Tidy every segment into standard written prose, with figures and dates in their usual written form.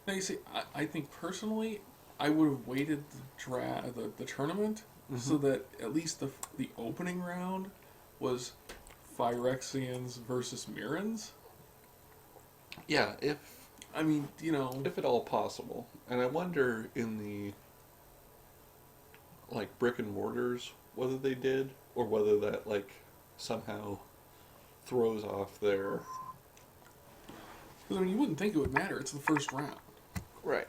Now you see, I think personally, I would have waited the tournament so that at least the opening round was Phyrexians versus Mirrans. Yeah, I mean, you know, if at all possible. And I wonder in the like brick and mortars whether they did or whether that like somehow throws off their 'cause, I mean, you wouldn't think it would matter. It's the first round. right.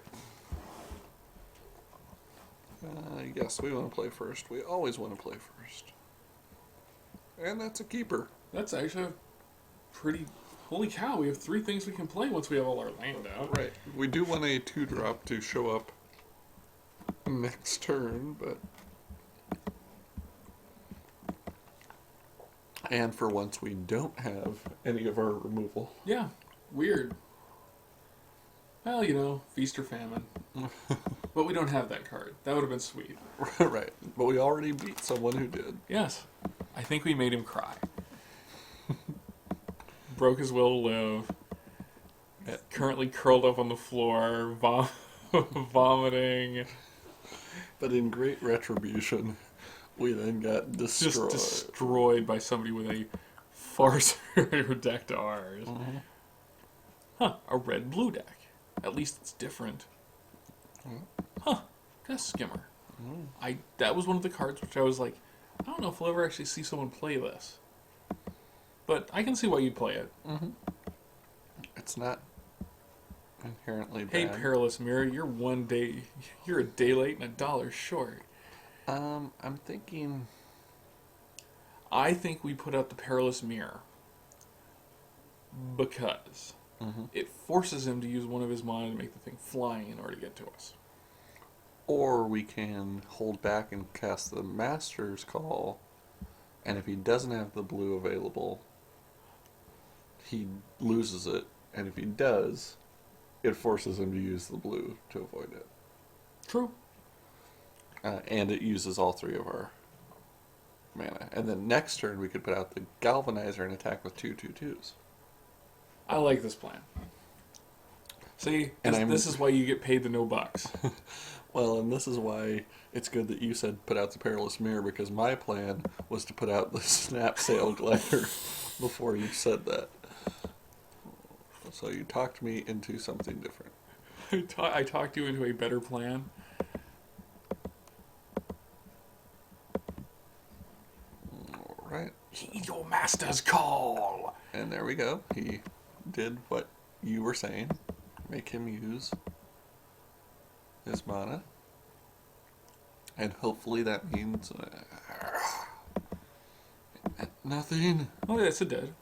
Yes, we want to play first. We always want to play first. And that's a keeper. That's actually a pretty. Holy cow! We have 3 things we can play once we have all our land out. Right. We do want a 2-drop to show up next turn, but. And for once, we don't have any of our removal. Yeah, weird. Well, you know, feast or famine. But we don't have that card. That would have been sweet. Right. But we already beat someone who did. Yes. I think we made him cry. Broke his will to live. Currently curled up on the floor, vomiting. But in great retribution, we then got destroyed. Just destroyed by somebody with a far superior deck to ours. Mhm. Huh, a red-blue deck. At least it's different. Huh, Gust Skimmer. That was one of the cards which I was like, I don't know if we'll ever actually see someone play this. But I can see why you'd play it. Mm-hmm. It's not inherently bad. Hey, Perilous Mirror, you're a day late and a dollar short. I'm thinking... I think we put out the Perilous Mirror because it forces him to use one of his mana to make the thing flying in order to get to us. Or we can hold back and cast the Master's Call, and if he doesn't have the blue available, he loses it, and if he does, it forces him to use the blue to avoid it. True. And it uses all 3 of our mana. And then next turn we could put out the Galvanizer and attack with 2/2/2s. I like this plan. See, this is why you get paid the no bucks. Well, and this is why it's good that you said put out the Perilous Mirror, because my plan was to put out the Snap Sail Glider before you said that. So you talked me into something different. I talked you into a better plan. Alright. Heed your master's call. And there we go. He did what you were saying. Make him use his mana. And hopefully that means nothing. Oh, yes, it did.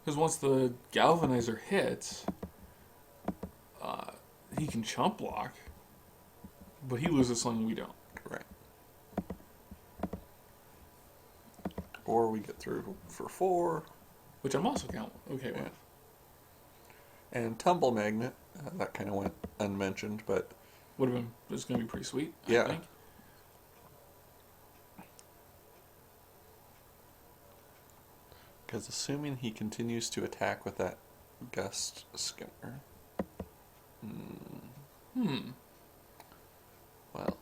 Because once the Galvanizer hits, he can chump block, but he loses something we don't. Right. Or we get through for 4. Which I'm also okay Yeah. with. And Tumble Magnet, that kind of went unmentioned, but Would have been, it's going to be pretty sweet, Yeah. I think. because assuming he continues to attack with that Gust Skimmer, well,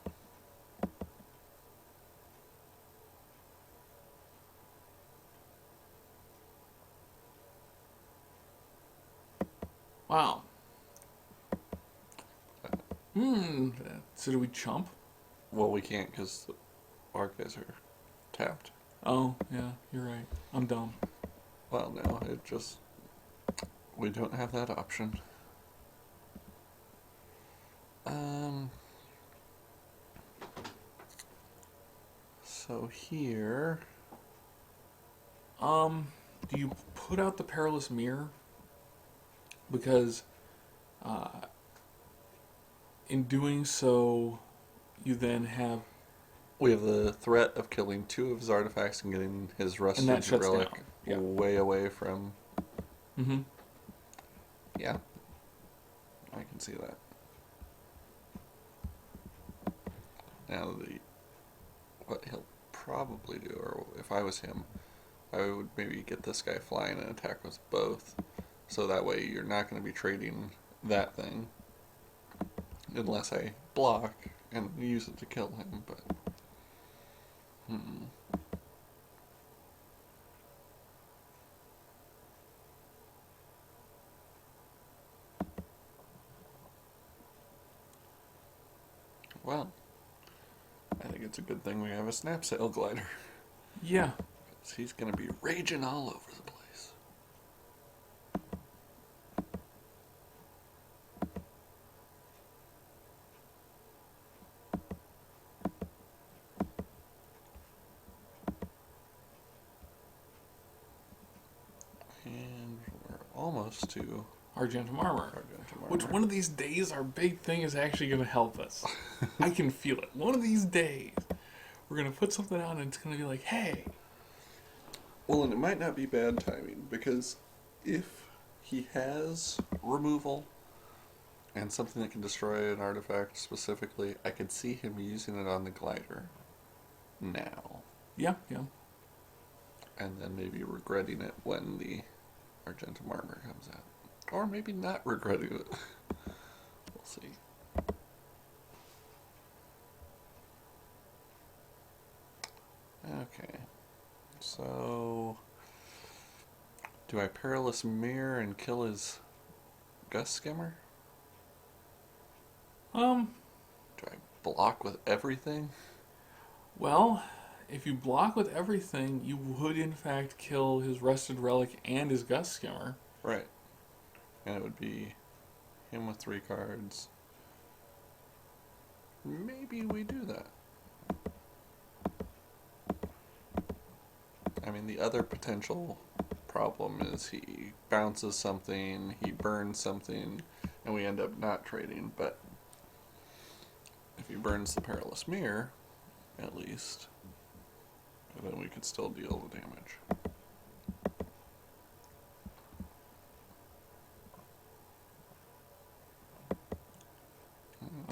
Wow. So do we chump? well, we can't because our guys are tapped. Oh, yeah, you're right. I'm dumb. Well, no, it just we don't have that option. So here, Do you put out the Perilous Mirror? Because in doing so, you then have... we have the threat of killing 2 of his artifacts and getting his Rusted that shuts Relic down. Yeah. way away from... Mm-hmm. Yeah, I can see that. Now, what he'll probably do, or if I was him, I would maybe get this guy flying and attack with both, so that way you're not going to be trading that thing. unless I block and use it to kill him, but... Well, I think it's a good thing we have a snap sail glider. Yeah. He's going to be raging all over the place. And we're almost to Argentum armor. Argentum armor. Which one of these days our big thing is actually going to help us. I can feel it. One of these days we're going to put something out and it's going to be like, hey. Well, and it might not be bad timing, because if he has removal and something that can destroy an artifact specifically, I could see him using it on the glider now. Yeah, yeah. And then maybe regretting it when the Argentum armor comes out. Or maybe not regretting it. We'll see. Okay. So, do I Perilous Mirror and kill his Gust Skimmer? Do I block with everything? Well, if you block with everything, you would in fact kill his Rusted Relic and his Gust Skimmer. Right. And it would be him with 3 cards. Maybe we do that. I mean, the other potential problem is he bounces something, he burns something, and we end up not trading. But if he burns the Perilous Mirror, at least, then we could still deal the damage.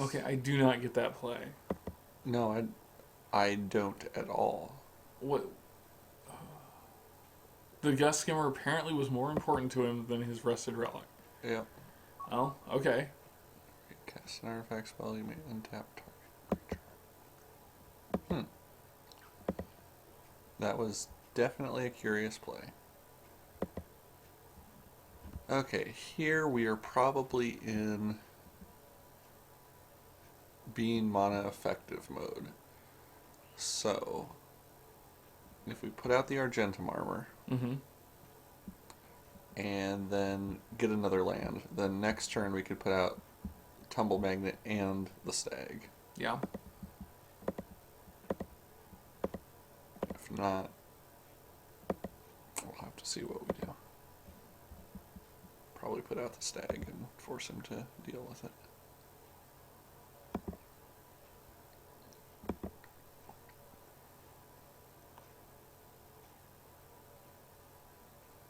Okay, I do not get that play. No, I don't at all. What? The Gust Skimmer apparently was more important to him than his Rusted Relic. Yeah. Oh, okay. Cast an artifact spell, you may untap target creature. That was definitely a curious play. Okay, here we are probably in being mana effective mode. So, if we put out the Argentum armor, and then get another land, then next turn we could put out Tumble Magnet and the Stag. Yeah. If not, we'll have to see what we do. Probably put out the Stag and force him to deal with it.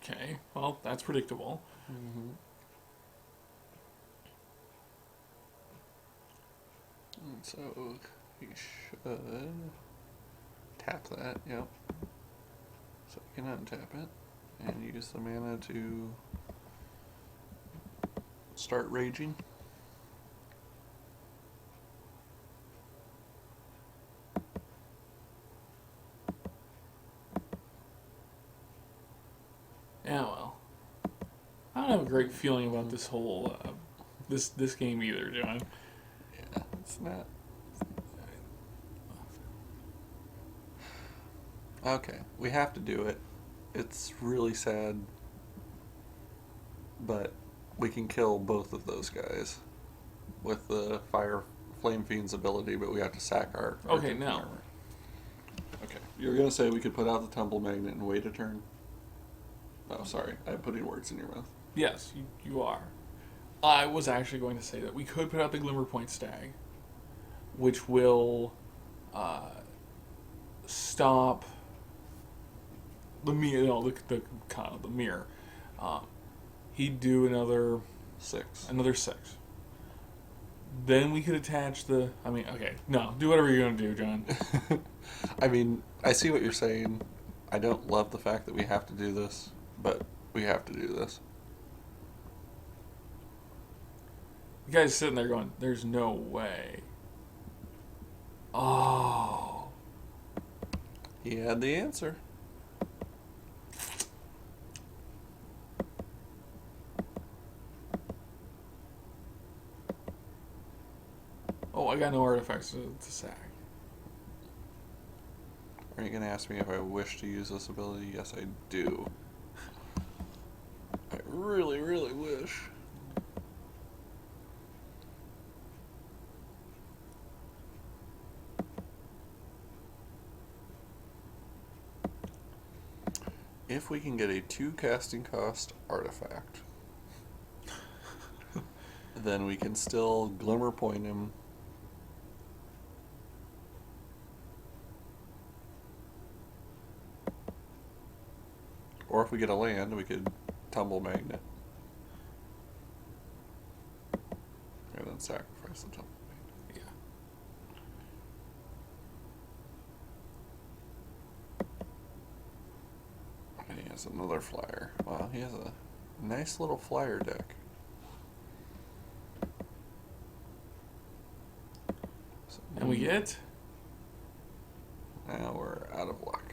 Okay, well, that's predictable. Mm-hmm. And so he should tap that, yep. So we can untap it and use the mana to start raging. Yeah, well, I don't have a great feeling about this whole this game either, John. Yeah, it's not. Okay, we have to do it. It's really sad, but we can kill both of those guys with the Flame Fiend's ability, but we have to sack our Okay, now. armor. Okay, you were gonna say we could put out the Tumble Magnet and wait a turn? Oh, sorry, I'm putting words in your mouth. Yes, you are. I was actually going to say that we could put out the Glimmerpoint Stag, which will stop the mirror. No, the mirror. He'd do another 6. 6. Then we could attach the. I mean, okay, no, do whatever you're gonna do, John. I mean, I see what you're saying. I don't love the fact that we have to do this, but we have to do this. The guy's sitting there going, "There's no way." Oh. He had the answer. Oh, I got no artifacts to sack. Are you going to ask me if I wish to use this ability? Yes, I do. I really, really wish. If we can get a 2 casting cost artifact, then we can still glimmer point him. Or if we get a land, we could tumble magnet. And then sacrifice the tumble magnet. Yeah. And he has another flyer. Wow, he has a nice little flyer deck. So And we get? now we're out of luck.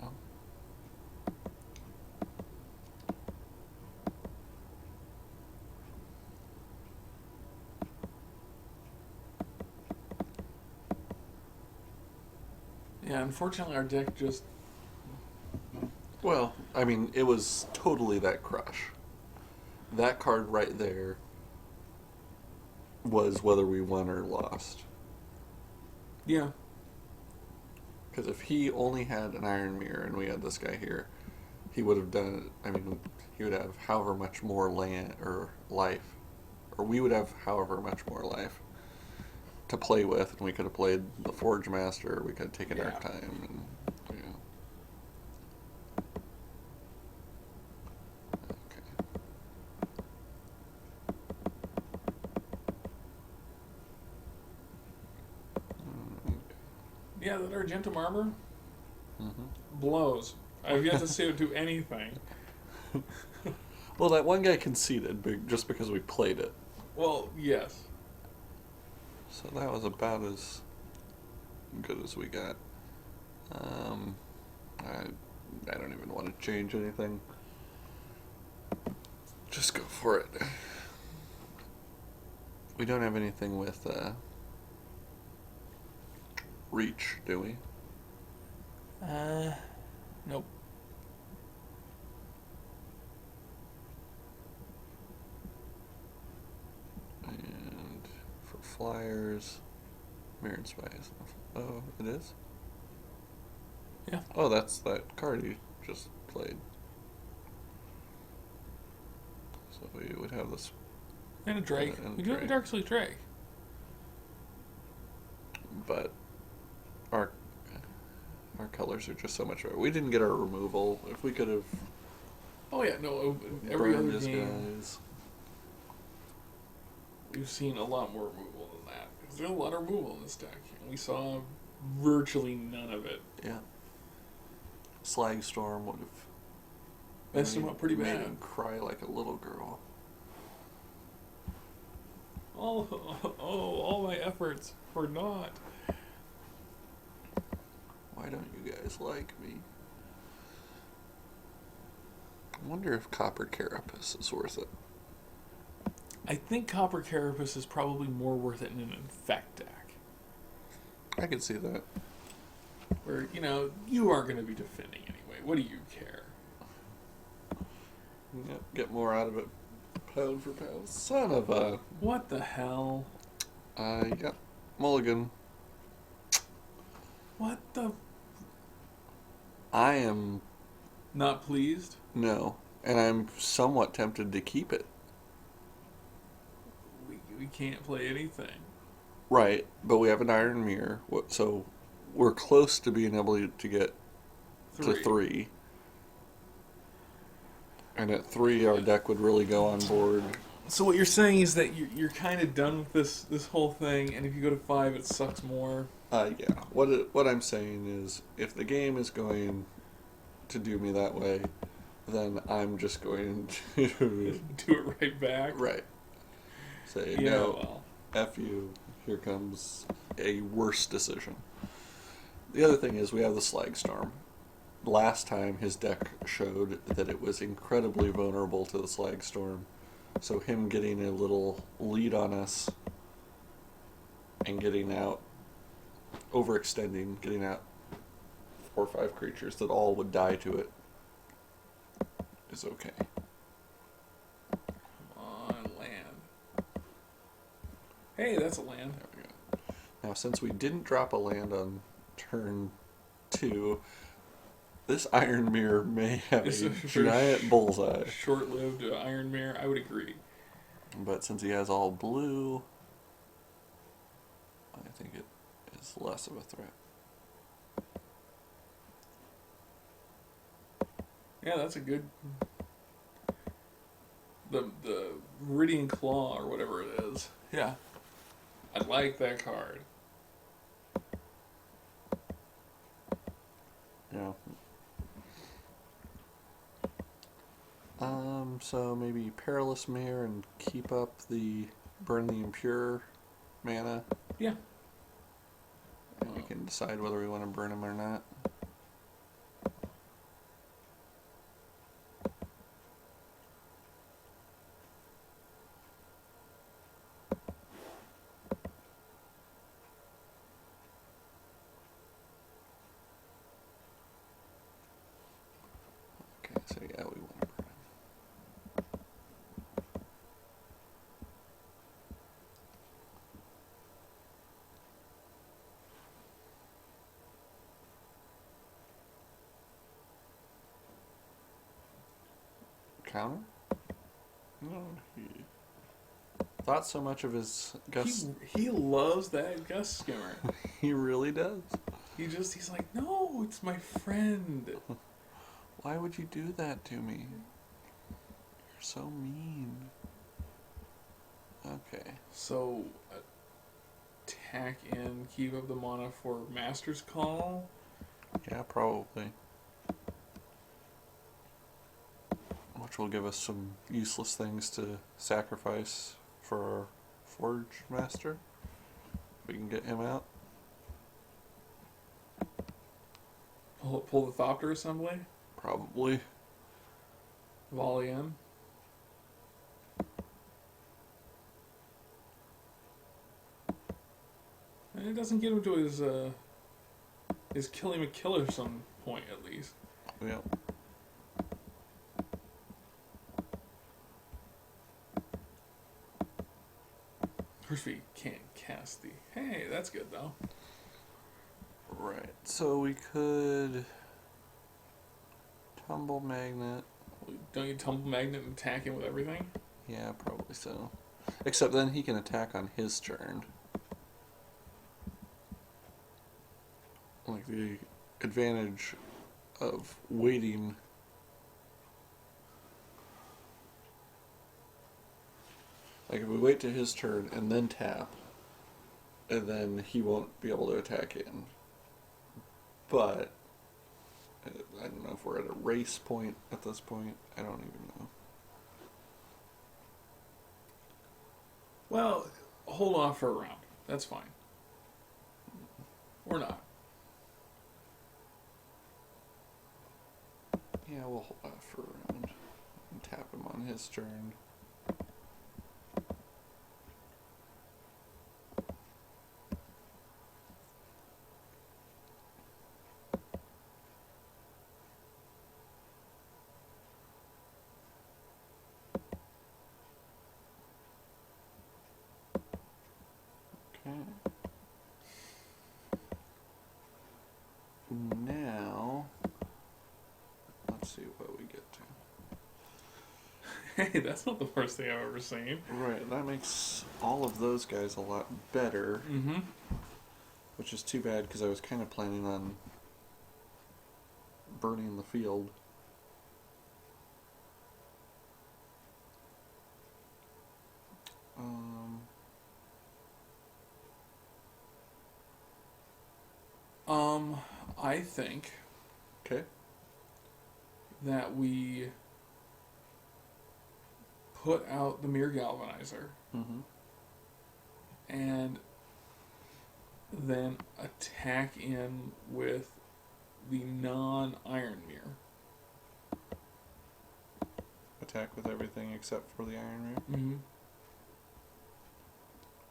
Yeah. Yeah, unfortunately our deck just... Well, I mean, it was totally that crush. That card right there was whether we won or lost. Yeah. Because if he only had an Iron Mirror and we had this guy here, he would have done it. I mean, he would have however much more land or life, or we would have however much more life to play with, and we could have played the Forge Master. We could have taken our time, and Yeah, that Argentum armor Mm-hmm. blows. I've yet to see it do anything. Well, that one guy conceded just because we played it. Well, yes. So that was about as good as we got. I don't even want to change anything. Just go for it. We don't have anything with reach, do we? Nope. And for flyers, Mirrodin Spies. Oh, it is? Yeah. Oh, that's that card you just played. So we would have this. And a Drake. And a We do have a Drake. Darksley Drake. But our colors are just so much better. We didn't get our removal. If we could have Oh yeah, no, every burned other his game guys. we've seen a lot more removal than that. Because there's a lot of removal in this deck. And we saw virtually none of it. Yeah. Slagstorm would have Messed him up pretty made bad. him cry like a little girl. All my efforts for naught. Why don't you guys like me? I wonder if Copper Carapace is worth it. I think Copper Carapace is probably more worth it in an Infect deck. I could see that. Where, you aren't going to be defending anyway. What do you care? Yep, get more out of it. Pound for pound. Son of a... What the hell? Yep. Mulligan. What the... I am... Not pleased? No. And I'm somewhat tempted to keep it. We can't play anything. Right, but we have an Iron Mirror, so we're close to being able to get to 3. And at 3, our deck would really go on board. So what you're saying is that you're kind of done with this whole thing, and if you go to 5, it sucks more? Yeah. What I'm saying is, if the game is going to do me that way, then I'm just going to Do it right back. right say Yeah, no. well. F you. Here comes a worse decision. The other thing is we have the Slag Storm. Last time his deck showed that it was incredibly vulnerable to the Slag Storm, so him getting a little lead on us and getting out, overextending, getting out 4 or 5 creatures that all would die to it is okay. Come on, land. Hey, that's a land. There we go. Now, since we didn't drop a land on turn 2, this Iron Mirror may have It's a a very giant bullseye. Short-lived Iron Mirror. I would agree. But since he has all blue, I think it is less of a threat. Yeah, that's a good. The Mirrodin Claw or whatever it is. Yeah, I like that card. Yeah. So maybe Perilous Mirror and keep up the Burn the Impure mana. Yeah. And we can decide whether we want to burn him or not. Okay, so yeah, we want to burn him. Counter? No, he thought so much of his Gust. He loves that Gust Skimmer. He really does. He's like, no, it's my friend. Why would you do that to me? You're so mean. Okay. So, attack in, keep up the mana for Master's Call. Yeah, probably. Which will give us some useless things to sacrifice for our Forge Master. If we can get him out. Pull the Thopter Assembly. Probably. Volley in. And it doesn't get him to his Killy McKiller some point at least. Yeah. Of course we can't cast the... Hey, that's good though. Right. So we could Tumble Magnet. Don't you Tumble Magnet and attack him with everything? Yeah, probably so. Except then he can attack on his turn. Like the advantage of waiting. Like if we wait to his turn and then tap, and then he won't be able to attack in. But I don't know if we're at a race point at this point. I don't even know. Well, hold off for a round. That's fine. Or not. Yeah, we'll hold off for a round and tap him on his turn. Okay. Now, let's see what we get to. Hey, that's not the worst thing I've ever seen. Right, that makes all of those guys a lot better, Mm-hmm. which is too bad because I was kind of planning on burning the field. I think Okay. that we put out the Mirror Galvanizer Mm-hmm. and then attack in with the non-Iron Mirror. Attack with everything except for the Iron Mirror. Mm-hmm.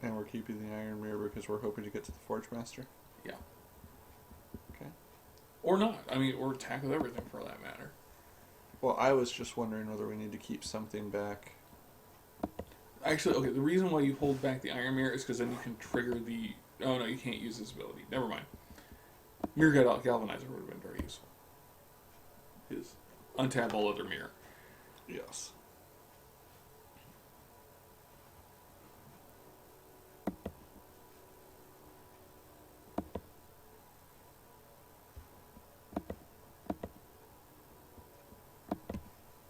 And we're keeping the Iron Mirror because we're hoping to get to the Forge Master. Yeah. Okay. Or not. I mean, or attack with everything for that matter. Well, I was just wondering whether we need to keep something back. Actually, okay, the reason why you hold back the Iron Mirror is because then you can trigger the... Oh, no, you can't use this ability. Never mind. Mirror Galvanizer would have been very useful. Is untap all other mirror. Yes.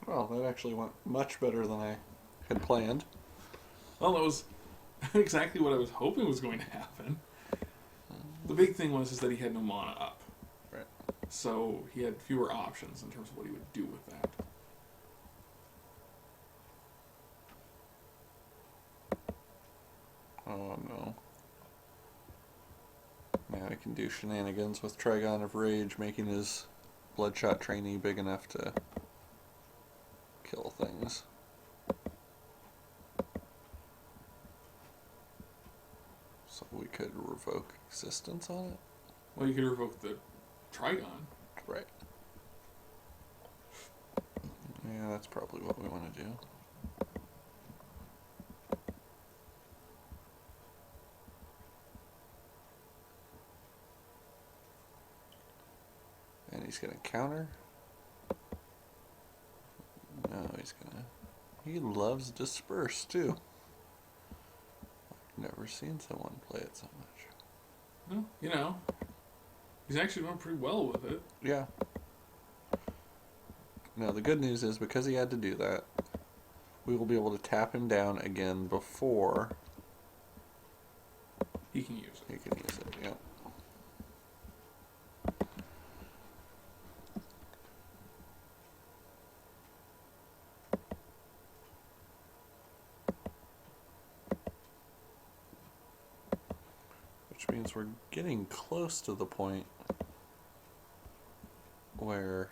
Well, that actually went much better than I had planned. Well, that was exactly what I was hoping was going to happen. The big thing was that he had no mana up. Right. So he had fewer options in terms of what he would do with that. Oh no. Now he can do shenanigans with Trigon of Rage, making his Bloodshot trainee big enough to kill things. So we could revoke existence on it? Well, you could revoke the Trigon. Right. Yeah, that's probably what we want to do. And he's going to counter. No, he's going to... He loves Disperse, too. I've never seen someone play it so much. Well, you know, he's actually doing pretty well with it. Yeah. Now, the good news is, because he had to do that, we will be able to tap him down again before He can use it. he can use it, yeah. Which means we're getting close to the point where...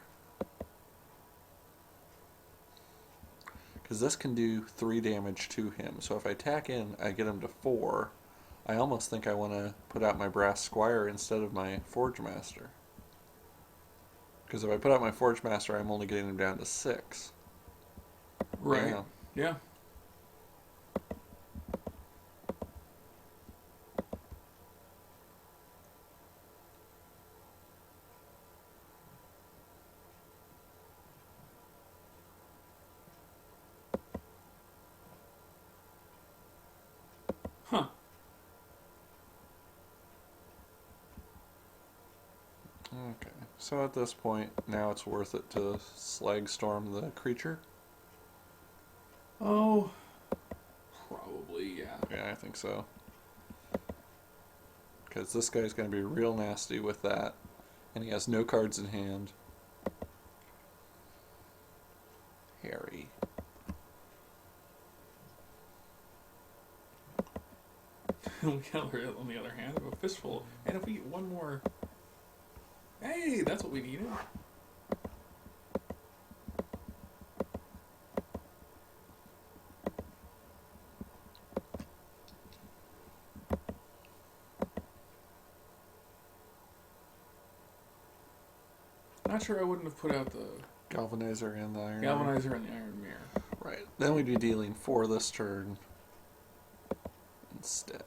Because this can do 3 damage to him. So if I attack in, I get him to 4. I almost think I want to put out my Brass Squire instead of my Forge Master. Because if I put out my Forge Master, I'm only getting him down to 6. Right. Yeah. Yeah. Huh. Okay. So at this point, now it's worth it to Slag Storm the creature? Oh, probably, yeah. Yeah, I think so. Because this guy's going to be real nasty with that. And he has no cards in hand. Harry. On the other hand, a fistful. And if we get one more... Hey, that's what we needed. Not sure I wouldn't have put out the Galvanizer and the Iron Galvanizer and the Iron Mirror. Right. Then we'd be dealing 4 this turn instead.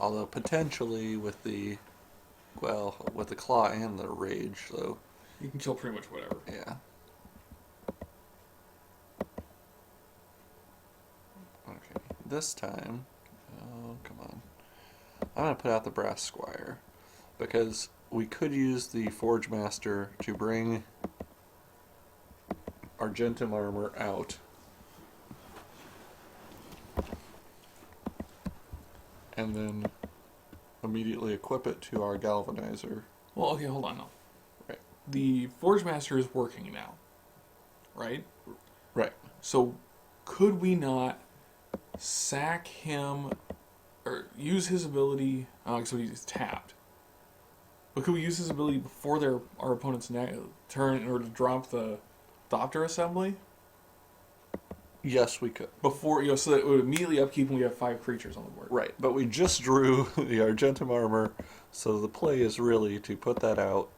Although potentially with the, well, with the Claw and the Rage, though. You can kill pretty much whatever. Yeah. Okay. This time, oh, come on. I'm going to put out the Brass Squire. Because we could use the Forge Master to bring Argentum Armor out. and then immediately equip it to our galvanizer. Well, okay, hold on now. Right. The Forge Master is working now, right? Right. So, could we not sack him or use his ability? So he's tapped. But could we use his ability before our opponent's turn in order to drop the Thopter assembly? Yes, we could. Before, so that it would immediately upkeep when we have 5 creatures on the board. Right, but we just drew the Argentum armor, so the play is really to put that out.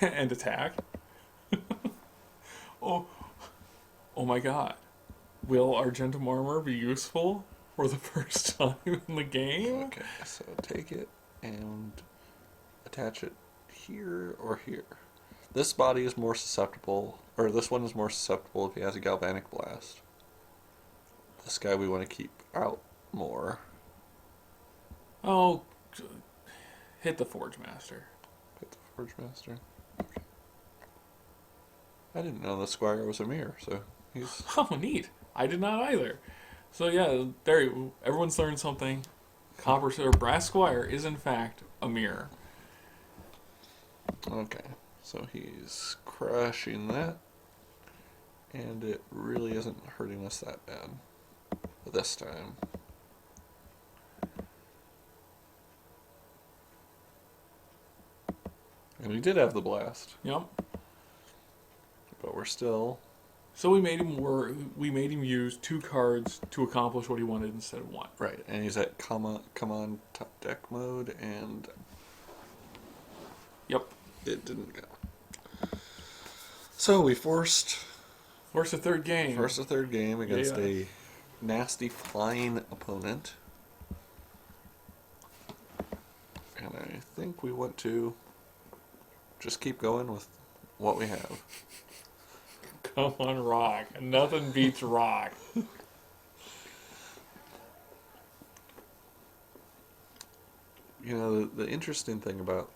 And attack. oh my god. Will Argentum armor be useful for the first time in the game? Okay, so take it and attach it here or here. This body is more susceptible, or this one is more susceptible if he has a Galvanic Blast. This guy we want to keep out more. Oh, hit the Forge Master. Hit the Forge Master. Okay. I didn't know the Squire was a mirror, so he's... Oh, neat. I did not either. So yeah, everyone's learned something. Brass Squire is in fact a mirror. Okay, so he's crushing that, and it really isn't hurting us that bad this time. And we did have the blast, Yep. but we're still... So we made him use 2 cards to accomplish what he wanted instead of 1. Right, and he's at come on top deck mode, and... Yep. It didn't go. So we forced a third game. a third game against a nasty flying opponent. And I think we want to just keep going with what we have. Come on, rock. Nothing beats rock. You know, the interesting thing about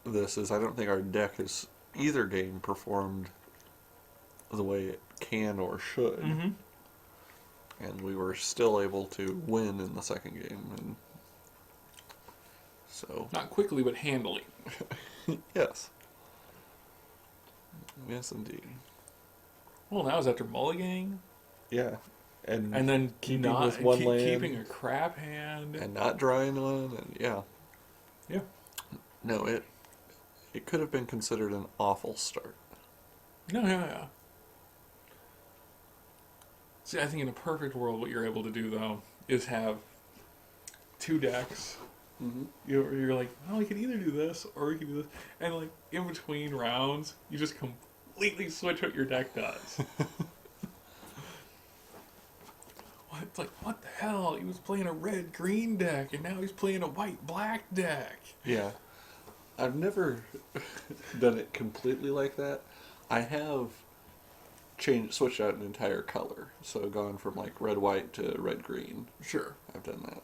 this is I don't think our deck has either game performed the way it can or should. Mm-hmm. And we were still able to win in the second game. And so... Not quickly, but handily. Yes. Yes, indeed. Well, that was after mulliganing. Yeah. And then keeping with one land. Keeping a crap hand. And not drawing one, and yeah. Yeah. No, it could have been considered an awful start. Yeah. See, I think in a perfect world, what you're able to do, though, is have 2 decks. Mm-hmm. You're like, well, we could either do this, or we could do this. And, like, in between rounds, you just completely switch what your deck does. It's like, what the hell? He was playing a red-green deck, and now he's playing a white-black deck. Yeah. I've never done it completely like that. I have switched out an entire color. So gone from like red-white to red-green. Sure. I've done that.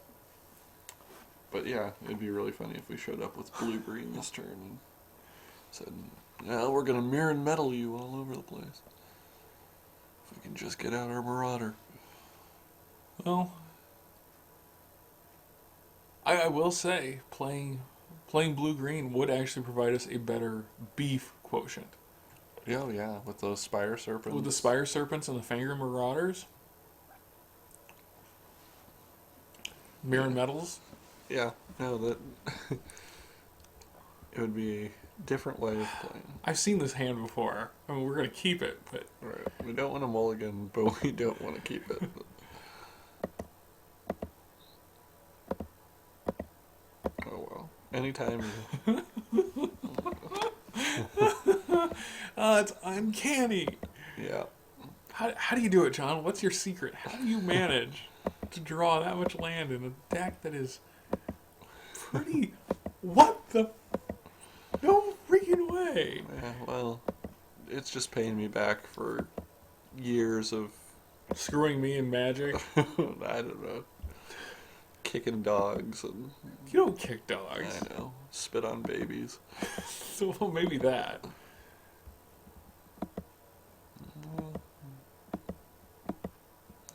But yeah, it'd be really funny if we showed up with blue-green this turn and said, "Yeah, we're going to mirror and metal you all over the place. If we can just get out our Marauder." Well, I will say, playing blue-green would actually provide us a better beef quotient. Oh yeah, with those Spire Serpents. With the Spire Serpents and the Fangren Marauders. Mirror Metals. Yeah, no, that... it would be a different way of playing. I've seen this hand before. I mean, we're going to keep it, but... Right. We don't want to mulligan, but we don't want to keep it. Oh well. Anytime you... It's uncanny. Yeah. How do you do it, John? What's your secret? How do you manage to draw that much land in a deck that is pretty... What the... No freaking way. Yeah, well, it's just paying me back for years of... Screwing me in Magic. I don't know. Kicking dogs and... You don't kick dogs. I know. Spit on babies. So, well, maybe that.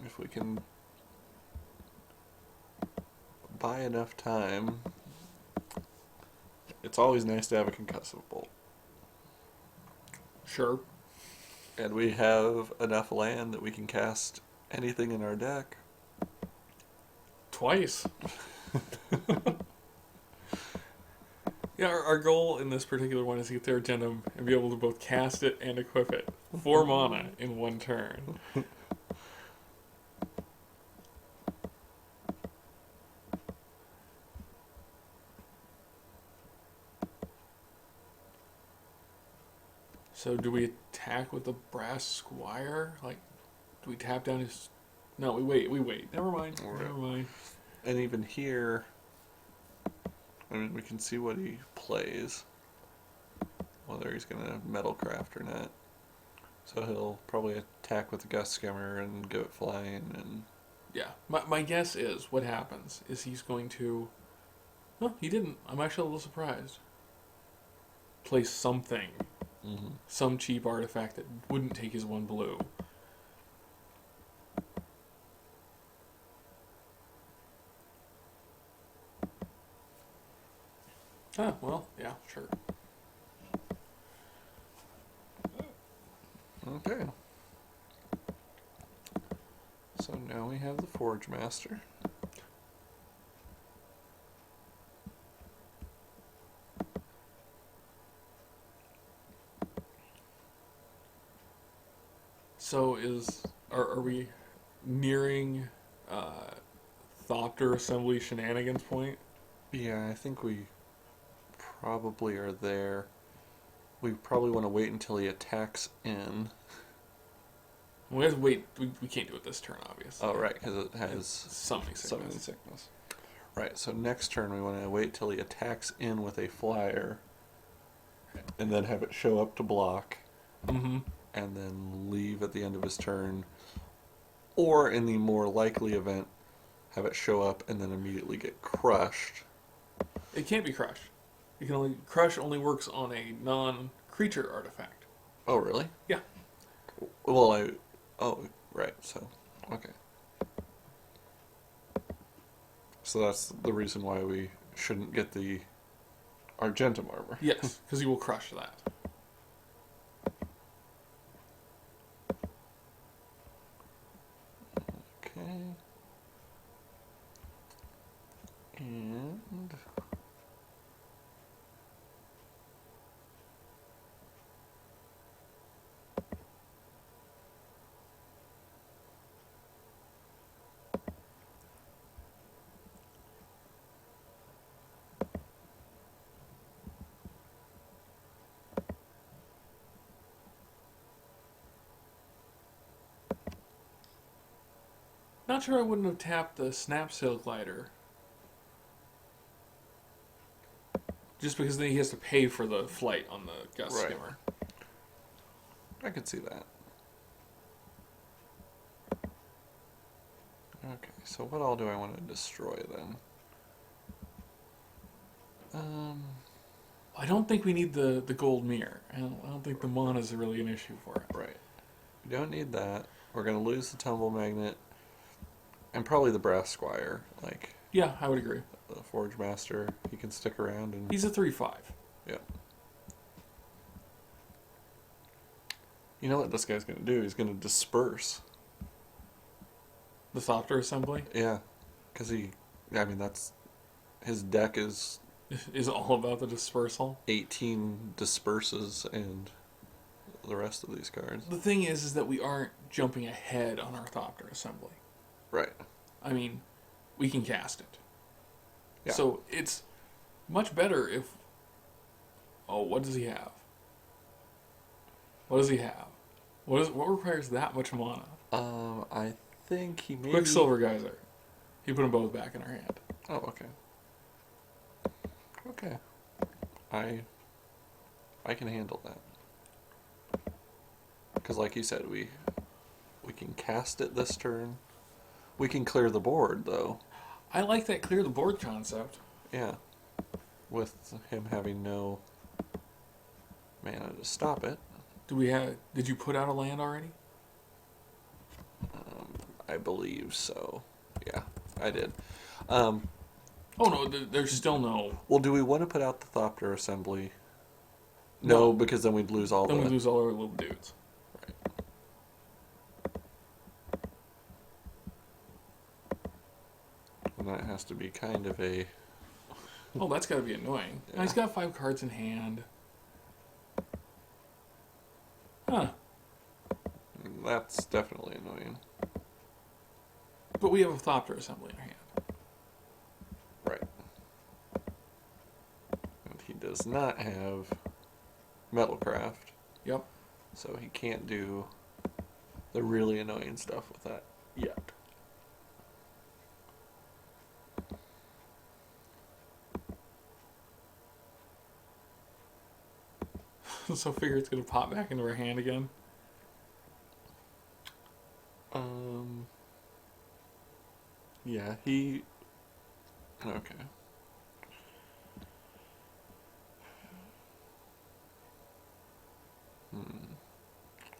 If we can buy enough time, it's always nice to have a concussive bolt. Sure. And we have enough land that we can cast anything in our deck. Twice. Yeah, our goal in this particular one is to get the Argentum and be able to both cast it and equip it. 4 mana in one turn. So do we attack with the Brass Squire? Like, do we tap down his... No, we wait. Never mind. Right. Never mind. And even here, I mean, we can see what he plays, whether he's going to Metalcraft or not. So he'll probably attack with the Gust Skimmer and go it flying. And Yeah. My guess is what happens is he's going to... No, he didn't. I'm actually a little surprised. Play something. Some cheap artifact that wouldn't take his 1 blue. Ah, well, yeah, sure. Okay. So now we have the Forge Master. So are we nearing Thopter Assembly shenanigans point? Yeah, I think we probably are there. We probably want to wait until he attacks in. We have to wait. We can't do it this turn, obviously. Oh, right, because it has Summoning Summoning Sickness. Right, so next turn we want to wait till he attacks in with a flyer, and then have it show up to block, Mm-hmm. and then leave at the end of his turn. Or, in the more likely event, have it show up and then immediately get crushed. It can't be crushed. You can only crush only works on a non-creature artifact. Oh, really? Yeah. Well, oh, right, so, okay. So that's the reason why we shouldn't get the Argentum armor. Yes, because you will crush that. Okay. And... Not sure I wouldn't have tapped the Snap Sail Glider. Just because then he has to pay for the flight on the Gust Right. Skimmer. I could see that. Okay, so what all do I want to destroy then? I don't think we need the gold mirror. I don't think the mana is really an issue for it. Right. We don't need that. We're going to lose the Tumble Magnet. And probably the Brass Squire. Like, Yeah, I would agree. the Forge Master. He can stick around and... He's a 3/5. Yeah. You know what this guy's going to do? He's going to disperse. The Thopter Assembly Yeah. Because I mean, that's... His deck is is all about the dispersal. 18 disperses and the rest of these cards. The thing is that we aren't jumping ahead on our Thopter Assembly. Right. I mean, we can cast it. Yeah. So it's much better if... Oh, what does he have? What does he have? What requires that much mana? I think he maybe... Quicksilver Geyser. He put them both back in our hand. Oh, okay. Okay. I can handle that. Because like you said, we can cast it this turn. We can clear the board, though. I like that clear the board concept. Yeah. With him having no mana to stop it. Did you put out a land already? I believe so. Yeah, I did. Oh no, there's still no. Well, do we want to put out the Thopter assembly? No, because then we'd lose all Then the... we lose all our little dudes. Right. And that has to be kind of a... Oh, that's got to be annoying. Yeah. Now he's got 5 cards in hand. Huh. That's definitely annoying. But we have a Thopter assembly in our hand. Right. And he does not have Metalcraft. Yep. So he can't do the really annoying stuff with that yet. So figure it's going to pop back into our hand again. Yeah, he... Okay.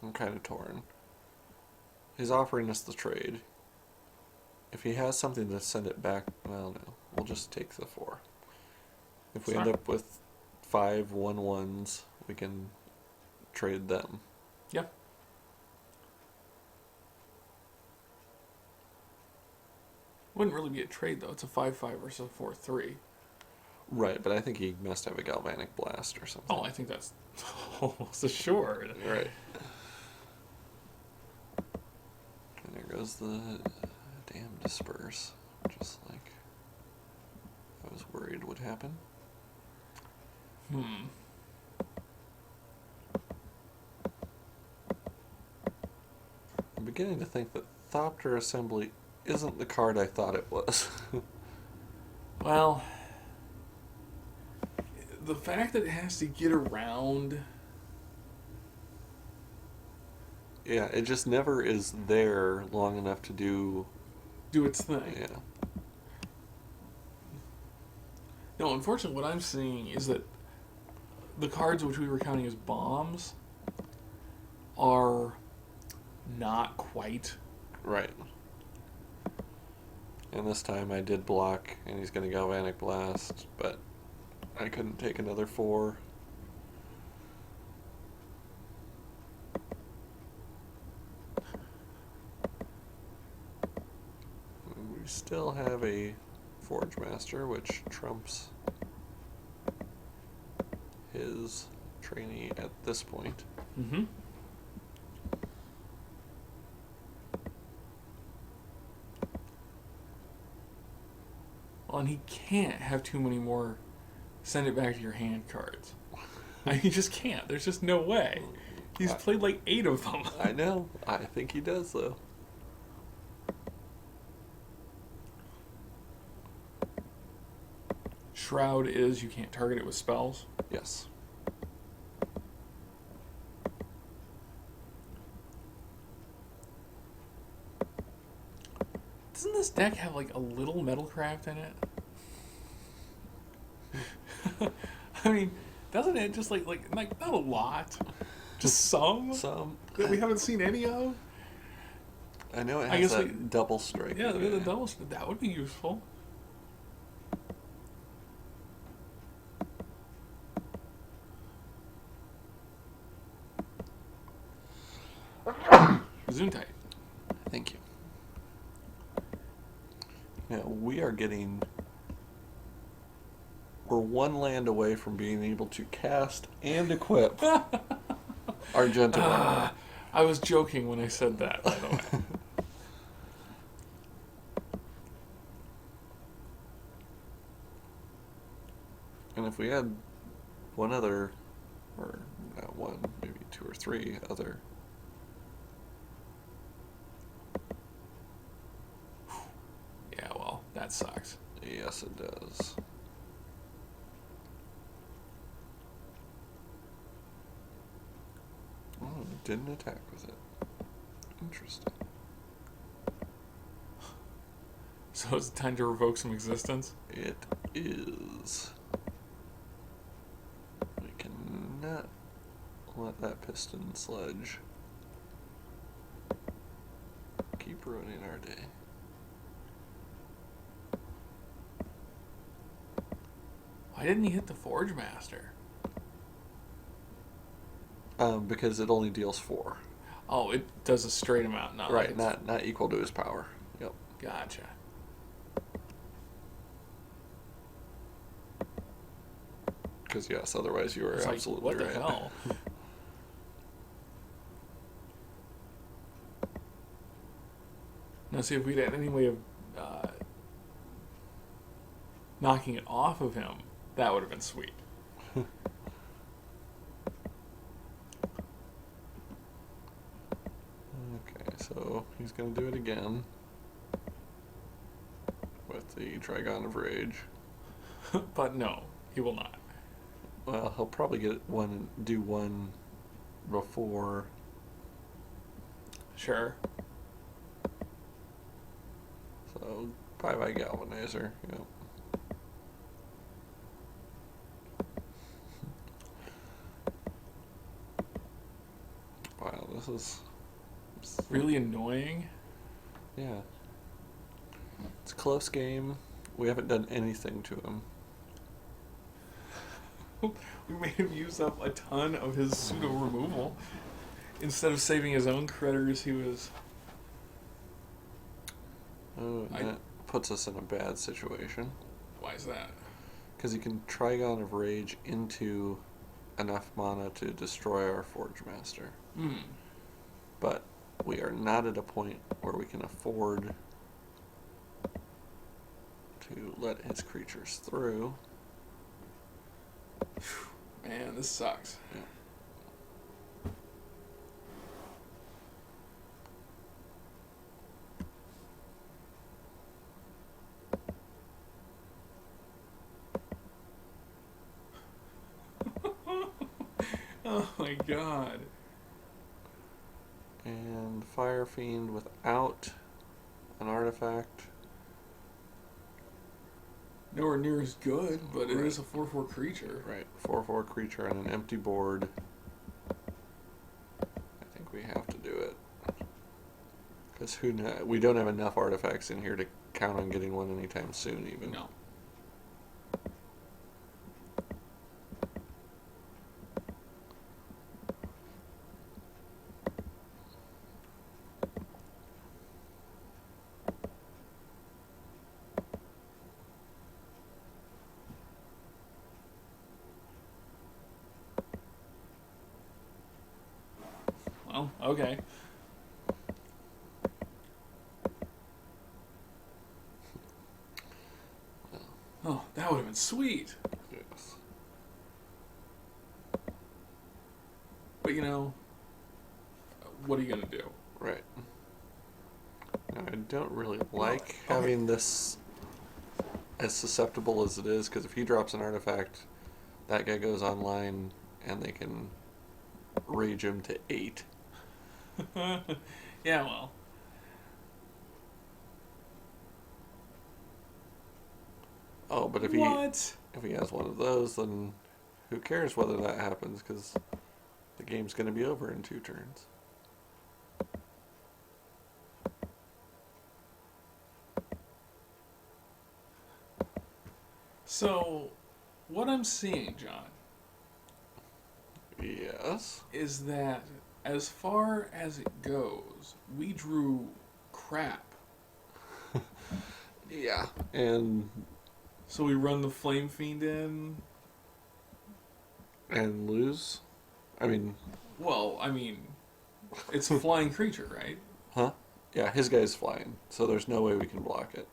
I'm kind of torn. He's offering us the trade. If he has something to send it back, well, no. We'll just take the 4. If we end up with 5 1/1s, we can trade them. Yeah. Wouldn't really be a trade, though. It's a 5/5 versus a 4/3. Right, but I think he must have a galvanic blast or something. Oh, I think that's almost assured. Right. And there goes the damn disperse. Just like I was worried would happen. Hmm. I'm beginning to think that Thopter Assembly isn't the card I thought it was. Well, the fact that it has to get around... Yeah, it just never is there long enough to do its thing. Yeah. No, unfortunately, what I'm seeing is that the cards which we were counting as bombs are not quite. Right. And this time I did block, and he's going to Galvanic Blast, but I couldn't take another 4. We still have a Forge Master, which trumps his trainee at this point. Mm-hmm. Well, and he can't have too many more send it back to your hand cards. He just can't. There's just no way. He's played like 8 of them. I know. I think he does, though. Shroud is you can't target it with spells. Yes. Doesn't this deck have like a little Metalcraft in it? I mean, doesn't it just like not a lot, just some that we haven't seen any of? I know it has that double strike. Yeah, the double strike. That would be useful. Gesundheit. Thank you. Now, we're one land away from being able to cast and equip Argenta. I was joking when I said that, by the way. And if we had one other, or not one, maybe 2 or 3 other. Yeah, well, that sucks. Yes, it does. Oh, it didn't attack with it. Interesting. So it's time to revoke some existence? It is. We cannot let that piston sledge keep ruining our day. Why didn't he hit the Forge Master? Because it only deals 4. Oh, it does a straight amount, not Right, like not equal to his power. Yep. Gotcha. Because, yes, otherwise you are It's like, absolutely what the right. hell? Now, see, if we'd had any way of knocking it off of him, that would have been sweet. Okay, so he's going to do it again with the Trigon of Rage. But no, he will not. Well, he'll probably do one before. Sure. So, bye-bye Galvanizer. Yep. Wow, this is... Really annoying. Yeah. It's a close game. We haven't done anything to him. We made him use up a ton of his pseudo removal. Instead of saving his own critters, he was... Oh, and that puts us in a bad situation. Why is that? Because he can Trigon of Rage into enough mana to destroy our Forge Master. But we are not at a point where we can afford to let his creatures through. Man, this sucks. Yeah. Oh my god. And Fire Fiend without an artifact. Nowhere near as good, but it Right. is a 4/4 creature. Right, 4/4 creature on an empty board. I think we have to do it. Because we don't have enough artifacts in here to count on getting one anytime soon, even. No. Well, okay. Oh, that would have been sweet. Yes. But you know, what are you gonna do? Right. Now, I don't really like having this as susceptible as it is, because if he drops an artifact, that guy goes online and they can rage him to 8. Yeah, well. Oh, but if he has one of those, then who cares whether that happens, because the game's going to be over in 2 turns. So, what I'm seeing, John, Yes. is that as far as it goes, we drew crap. Yeah. And So we run the Flame Fiend in. lose? I mean... Well, I mean, it's a flying creature, right? Huh? Yeah, his guy's flying, so there's no way we can block it.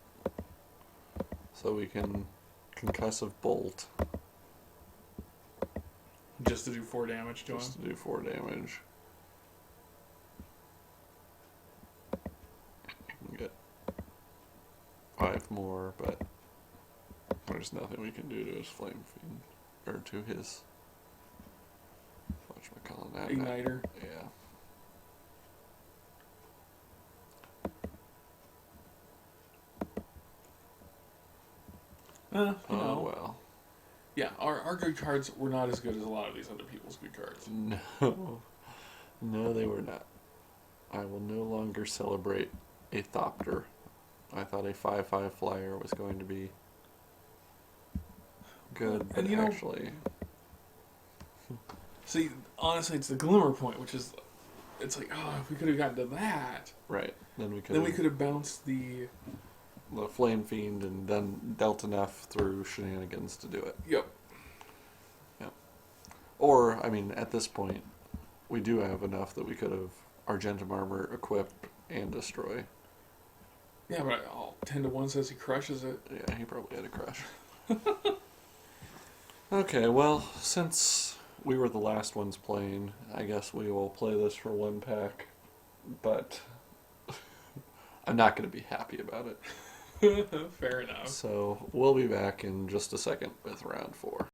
So we can Concussive Bolt. Just to do 4 damage to him. Just to do 4 damage. We can get 5 more, but there's nothing we can do to his Flame Fiend. Or to his... whatchamacallit? Igniter. Yeah. You Oh, know. well. Yeah, our good cards were not as good as a lot of these other people's good cards. No. No, they were not. I will no longer celebrate a Thopter. I thought a 5/5 flyer was going to be... good, but And, you know- actually... See, honestly, it's the Glimmer Point, which is, it's like, oh, if we could have gotten to that, Right. Then we then we could have bounced the, the Flame Fiend and then dealt enough through shenanigans to do it. yep. Or, I mean, at this point, we do have enough that we could have Argentum Armor equip and destroy. Yeah, but 10 to 1 says he crushes it. Yeah, he probably had a crush. Okay, well, since we were the last ones playing, I guess we will play this for one pack, but I'm not going to be happy about it. Fair enough. So we'll be back in just a second with round 4.